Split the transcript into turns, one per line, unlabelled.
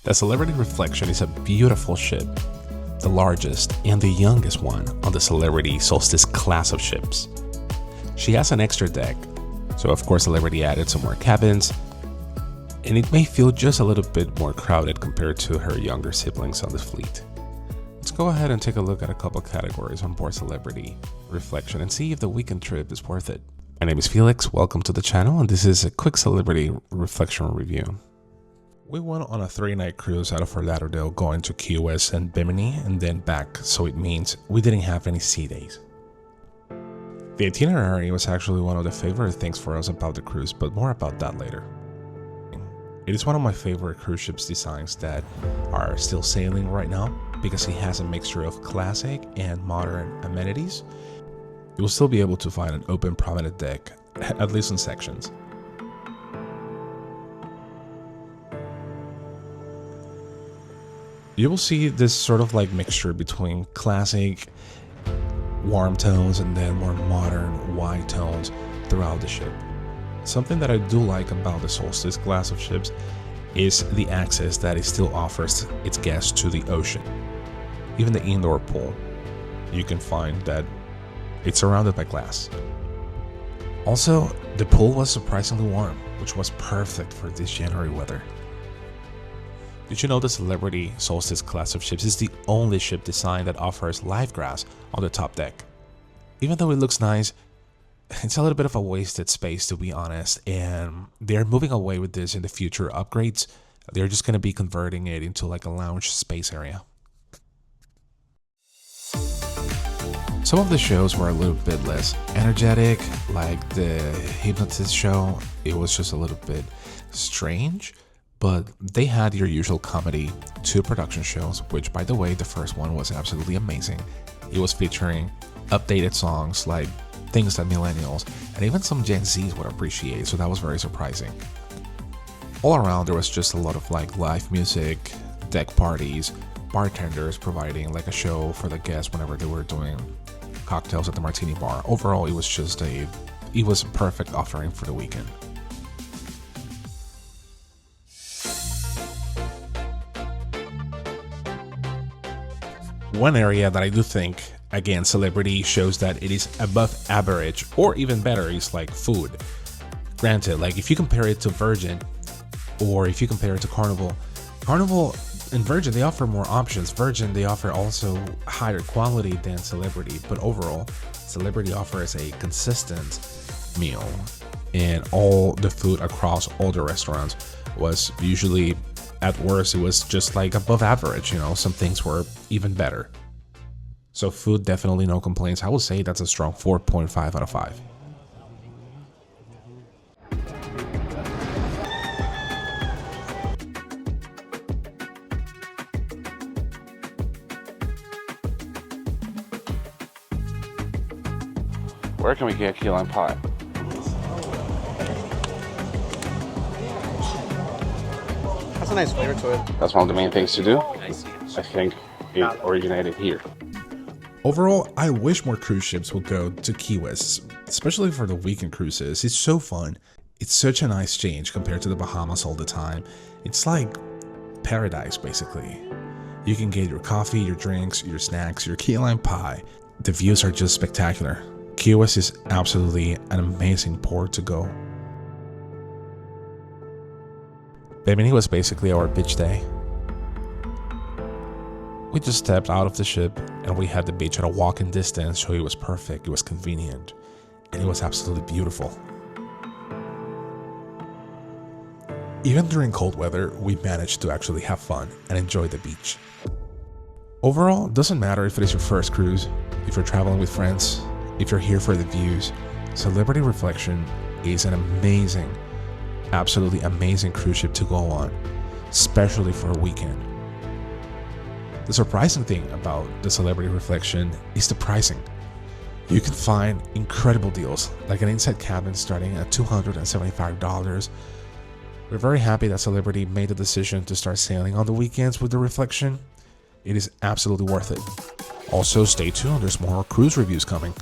The Celebrity Reflection is a beautiful ship, the largest and the youngest one on the Celebrity Solstice-class of ships. She has an extra deck, so of course Celebrity added some more cabins, and it may feel just a little bit more crowded compared to her younger siblings on the fleet. Let's go ahead and take a look at a couple categories on board Celebrity Reflection and see if the weekend trip is worth it. My name is Felix, welcome to the channel, and this is a quick Celebrity Reflection review. We went on a 3-night cruise out of Fort Lauderdale going to Key West and Bimini and then back, so it means we didn't have any sea days. The itinerary was actually one of the favorite things for us about the cruise, but more about that later. It is one of my favorite cruise ships designs that are still sailing right now because it has a mixture of classic and modern amenities. You will still be able to find an open promenade deck, at least in sections. You will see this sort of like mixture between classic warm tones and then more modern white tones throughout the ship. Something that I do like about the Solstice class of ships is the access that it still offers its guests to the ocean. Even the indoor pool, you can find that it's surrounded by glass. Also, the pool was surprisingly warm, which was perfect for this January weather. Did you know the Celebrity Solstice class of ships is the only ship design that offers live grass on the top deck? Even though it looks nice, it's a little bit of a wasted space, to be honest, and they're moving away with this in the future upgrades. They're just going to be converting it into like a lounge space area. Some of the shows were a little bit less energetic, like the Hypnotist show. It was just a little bit strange. But they had your usual comedy 2 production shows, which by the way, the first one was absolutely amazing. It was featuring updated songs like things that millennials and even some Gen Zs would appreciate, so that was very surprising. All around there was just a lot of like live music, deck parties, bartenders providing like a show for the guests whenever they were doing cocktails at the martini bar. Overall, it was a perfect offering for the weekend. One area that I do think, again, Celebrity shows that it is above average or even better is like food. Granted, like if you compare it to Virgin or if you compare it to Carnival and Virgin, they offer more options. Virgin, they offer also higher quality than Celebrity, but overall, Celebrity offers a consistent meal, and all the food across all the restaurants was usually, at worst, it was just like above average, you know, some things were even better. So food, definitely no complaints. I would say that's a strong 4.5 out of 5. Where can we get key lime pie?
Has a nice flavor to it.
That's one of the main things to do. I think it originated here. Overall, I wish more cruise ships would go to Key West, especially for the weekend cruises. It's so fun. It's such a nice change compared to the Bahamas all the time. It's like paradise, basically. You can get your coffee, your drinks, your snacks, your key lime pie. The views are just spectacular. Key West is absolutely an amazing port to go. Bimini was basically our beach day. We just stepped out of the ship and we had the beach at a walking distance, so it was perfect, it was convenient, and it was absolutely beautiful. Even during cold weather, we managed to actually have fun and enjoy the beach. Overall, it doesn't matter if it is your first cruise, if you're traveling with friends, if you're here for the views, Celebrity Reflection is an amazing, absolutely amazing cruise ship to go on, especially for a weekend. The surprising thing about the Celebrity Reflection is the pricing. You can find incredible deals, like an inside cabin starting at $275. We're very happy that Celebrity made the decision to start sailing on the weekends with the Reflection. It is absolutely worth it. Also, stay tuned, there's more cruise reviews coming.